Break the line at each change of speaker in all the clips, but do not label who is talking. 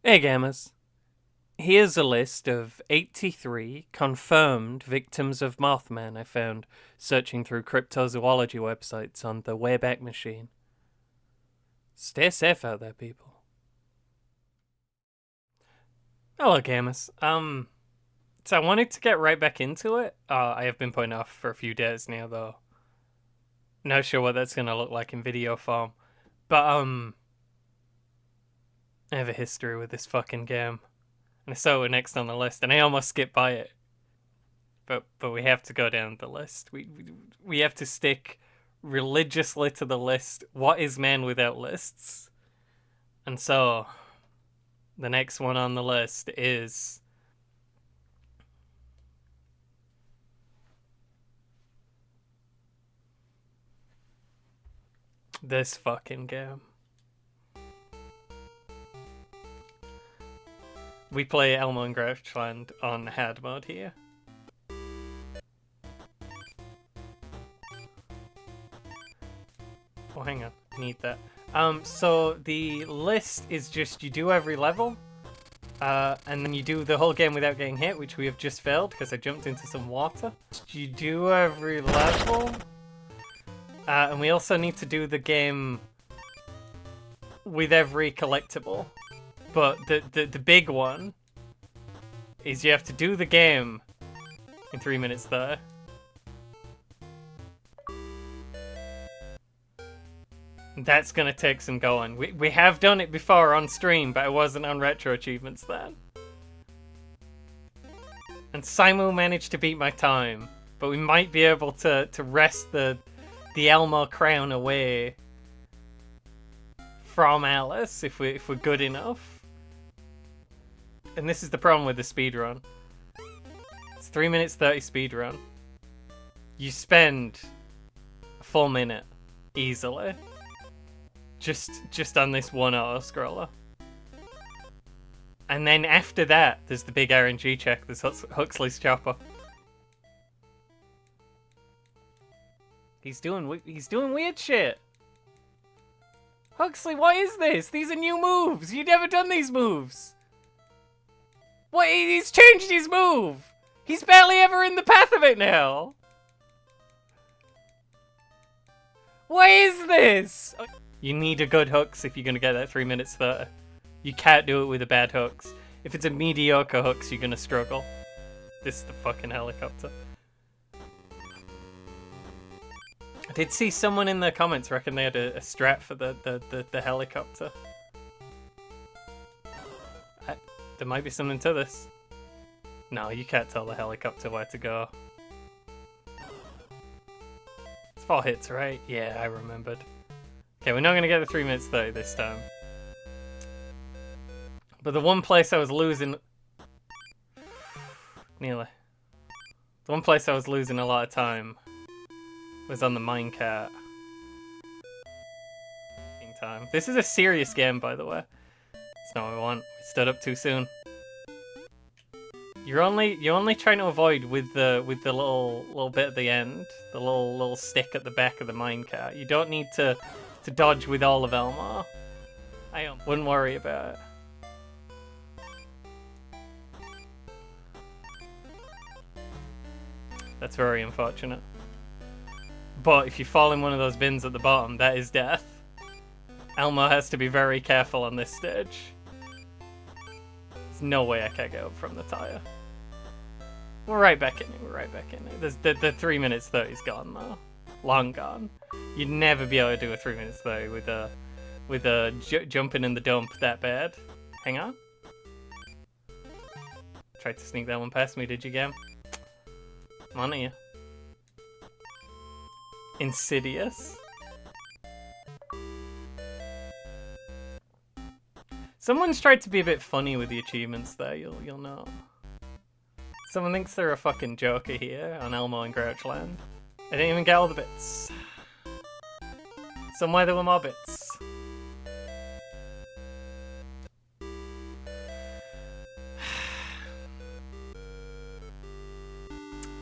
Hey gamers, here's a list of 83 confirmed victims of Mothman I found searching through cryptozoology websites on the Wayback Machine. Stay safe out there, people. Hello gamers, so I wanted to get right back into it. I have been putting off for a few days now though. Not sure what that's gonna look like in video form. But I have a history with this fucking game. And I saw it next on the list and I almost skipped by it. But we have to go down the list. We have to stick religiously to the list. What is man without lists? And so the next one on the list is this fucking game. We play Elmo and Grouchland on hard mode here. Oh, hang on. Need that. So the list is just you do every level, and then you do the whole game without getting hit, which we have just failed because I jumped into some water. You do every level, and we also need to do the game with every collectible. But the big one is you have to do the game in 3 minutes there. That's gonna take some going. We have done it before on stream, but I wasn't on Retro Achievements then. And Simu managed to beat my time, but we might be able to wrest the Elmo crown away from Alice if we're good enough. And this is the problem with the speedrun. It's 3 minutes 30 speedrun. You spend a full minute easily. Just on this one auto scroller. And then after that, there's the big RNG check. There's Huxley's chopper. He's doing weird shit. Huxley, what is this? These are new moves. You've never done these moves. What? He's changed his move. He's barely ever in the path of it now. What is this? You need a good hooks if you're gonna get that 3 minutes 30. You can't do it with a bad hooks. If it's a mediocre hooks, you're gonna struggle. This is the fucking helicopter. I did see someone in the comments reckon they had a strat for the helicopter. There might be something to this. No, you can't tell the helicopter where to go. It's 4 hits, right? Yeah, I remembered. Okay, we're not going to get the 3 minutes 30 this time. But the one place I was losing... Nearly. The one place I was losing a lot of time was on the minecart. Time. This is a serious game, by the way. It's not what we want. We stood up too soon. You're only trying to avoid with the little bit at the end, the little stick at the back of the minecart. You don't need to dodge with all of Elmo. I wouldn't worry about it. That's very unfortunate. But if you fall in one of those bins at the bottom, that is death. Elmo has to be very careful on this stage. There's no way I can get up from the tire. We're right back in it. We're right back in it. The 3 minutes 30 is gone though. Long gone. You'd never be able to do a 3 minutes 30 with a jumping in the dump that bad. Hang on. Tried to sneak that one past me, did you, Gam? Come on here. Insidious. Someone's tried to be a bit funny with the achievements there, you'll know. Someone thinks they're a fucking joker here on Elmo and Grouchland. I didn't even get all the bits. Somewhere there were more bits.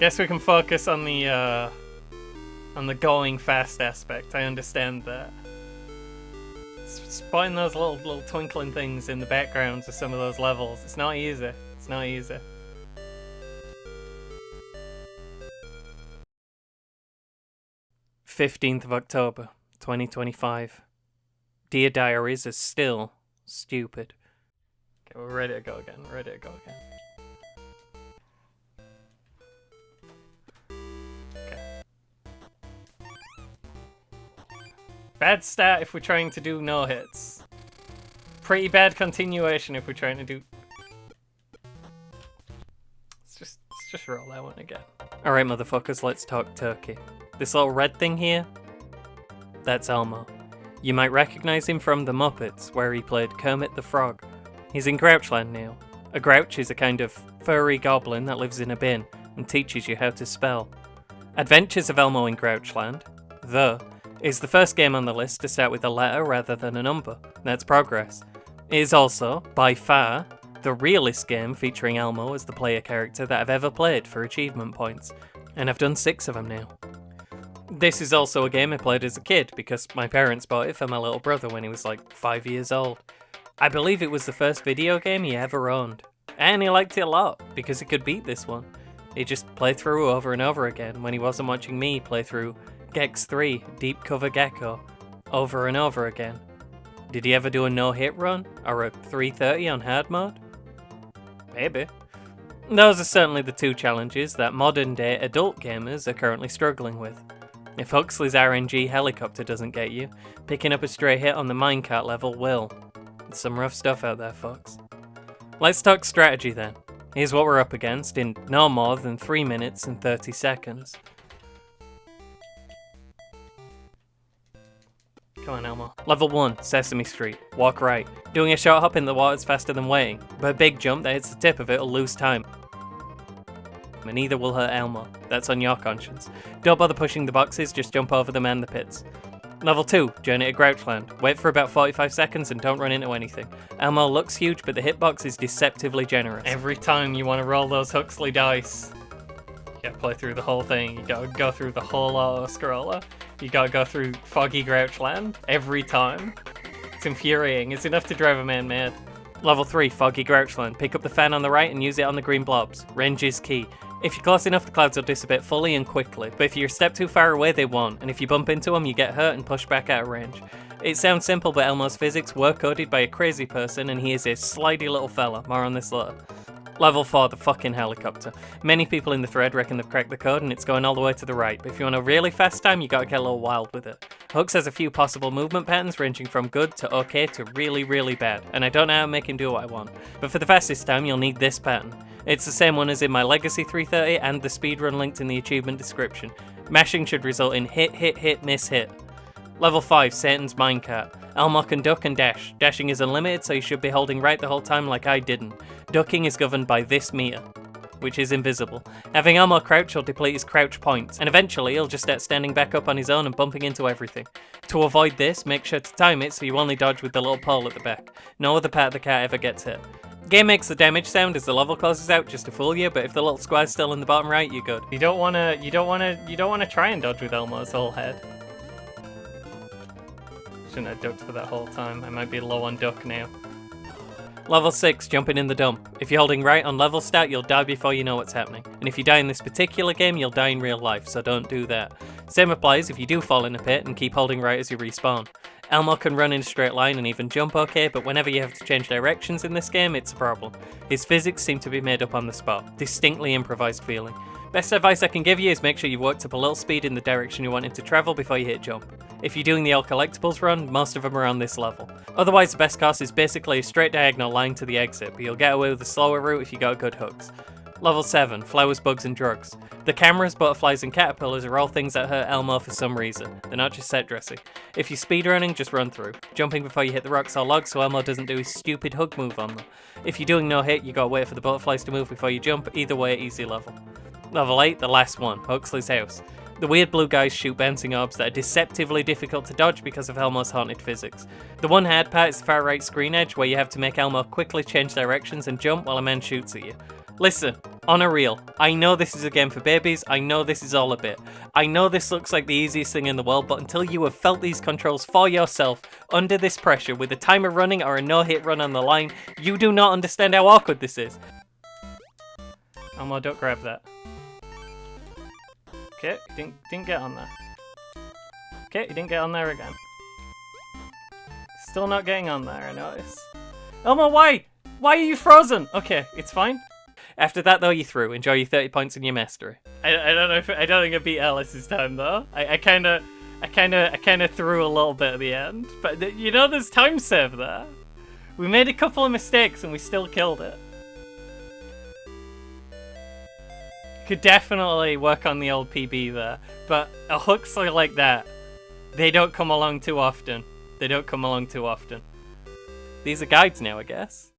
Guess we can focus on the going fast aspect. I understand that. spotting those little twinkling things in the backgrounds of some of those levels. It's not easy. It's not easy. October 15th, 2025. Dear Diaries is still stupid. Okay, we're ready to go again. Ready to go again. Bad start if we're trying to do no hits. Pretty bad continuation if we're trying to do... Let's just roll that one again. Alright motherfuckers, let's talk turkey. This little red thing here, that's Elmo. You might recognize him from The Muppets, where he played Kermit the Frog. He's in Grouchland now. A grouch is a kind of furry goblin that lives in a bin and teaches you how to spell. Adventures of Elmo in Grouchland, is the first game on the list to start with a letter rather than a number. That's progress. It is also, by far, the realest game featuring Elmo as the player character that I've ever played for achievement points, and I've done 6 of them now. This is also a game I played as a kid because my parents bought it for my little brother when he was like 5 years old. I believe it was the first video game he ever owned, and he liked it a lot because he could beat this one. He just played through over and over again when he wasn't watching me play through Gex 3, Deep Cover Gecko, over and over again. Did he ever do a no-hit run, or a 330 on hard mode? Maybe. Those are certainly the 2 challenges that modern-day adult gamers are currently struggling with. If Huxley's RNG helicopter doesn't get you, picking up a stray hit on the minecart level will. It's some rough stuff out there, folks. Let's talk strategy then. Here's what we're up against in no more than 3 minutes and 30 seconds. Come on, Elmo. Level 1, Sesame Street. Walk right. Doing a short hop in the water is faster than waiting, but a big jump that hits the tip of it will lose time. And neither will hurt Elmo. That's on your conscience. Don't bother pushing the boxes, just jump over them and the pits. Level 2, Journey to Grouchland. Wait for about 45 seconds and don't run into anything. Elmo looks huge, but the hitbox is deceptively generous. Every time you want to roll those Huxley dice, you gotta play through the whole thing. You gotta go through the whole auto-scroller. You gotta go through Foggy Grouchland every time. It's infuriating. It's enough to drive a man mad. Level 3, Foggy Grouchland. Pick up the fan on the right and use it on the green blobs. Range is key. If you're close enough, the clouds will dissipate fully and quickly, but if you're a step too far away, they won't, and if you bump into them, you get hurt and pushed back out of range. It sounds simple, but Elmo's physics were coded by a crazy person, and he is a slidey little fella. More on this later. Level 4, the fucking helicopter. Many people in the thread reckon they've cracked the code and it's going all the way to the right, but if you want a really fast time, you gotta get a little wild with it. Hooks has a few possible movement patterns ranging from good to okay to really, really bad, and I don't know how to make him do what I want. But for the fastest time, you'll need this pattern. It's the same one as in my Legacy 330 and the speedrun linked in the achievement description. Mashing should result in hit, hit, hit, miss, hit. Level 5, Satan's Minecart. Elmo can duck and dash. Dashing is unlimited, so you should be holding right the whole time like I didn't. Ducking is governed by this meter, which is invisible. Having Elmo crouch will deplete his crouch points, and eventually he'll just start standing back up on his own and bumping into everything. To avoid this, make sure to time it so you only dodge with the little pole at the back. No other part of the cart ever gets hit. Game makes the damage sound as the level closes out just to fool you, but if the little square's still in the bottom right, you're good. You don't wanna try and dodge with Elmo's whole head. Shouldn't have ducked for that whole time. I might be low on duck now. Level 6, jumping in the dump. If you're holding right on level start, you'll die before you know what's happening. And if you die in this particular game, you'll die in real life, so don't do that. Same applies if you do fall in a pit and keep holding right as you respawn. Elmo can run in a straight line and even jump okay, but whenever you have to change directions in this game, it's a problem. His physics seem to be made up on the spot. Distinctly improvised feeling. Best advice I can give you is make sure you've worked up a little speed in the direction you want him to travel before you hit jump. If you're doing the all collectibles run, most of them are on this level. Otherwise, the best course is basically a straight diagonal line to the exit, but you'll get away with a slower route if you got good hooks. Level 7, Flowers, Bugs and Drugs. The cameras, butterflies and caterpillars are all things that hurt Elmo for some reason. They're not just set dressing. If you're speedrunning, just run through. Jumping before you hit the rocks or logs so Elmo doesn't do his stupid hug move on them. If you're doing no hit, you gotta wait for the butterflies to move before you jump. Either way, easy level. Level 8, the last one, Huxley's house. The weird blue guys shoot bouncing orbs that are deceptively difficult to dodge because of Elmo's haunted physics. The one hard part is the far right screen edge where you have to make Elmo quickly change directions and jump while a man shoots at you. Listen, on a reel, I know this is a game for babies, I know this is all a bit. I know this looks like the easiest thing in the world, but until you have felt these controls for yourself, under this pressure, with a timer running or a no-hit run on the line, you do not understand how awkward this is. Elmo, don't grab that. Okay, didn't get on there. Okay, he didn't get on there again. Still not getting on there, I notice. Elmo, why? Why are you frozen? Okay, it's fine. After that, though, you threw. Enjoy your 30 points in your mastery. I don't know if I don't think I beat Alice this time though. I kind of threw a little bit at the end, but you know, there's time save there. We made a couple of mistakes and we still killed it. Could definitely work on the old PB there, but hooks like that, they don't come along too often. They don't come along too often. These are guides now, I guess.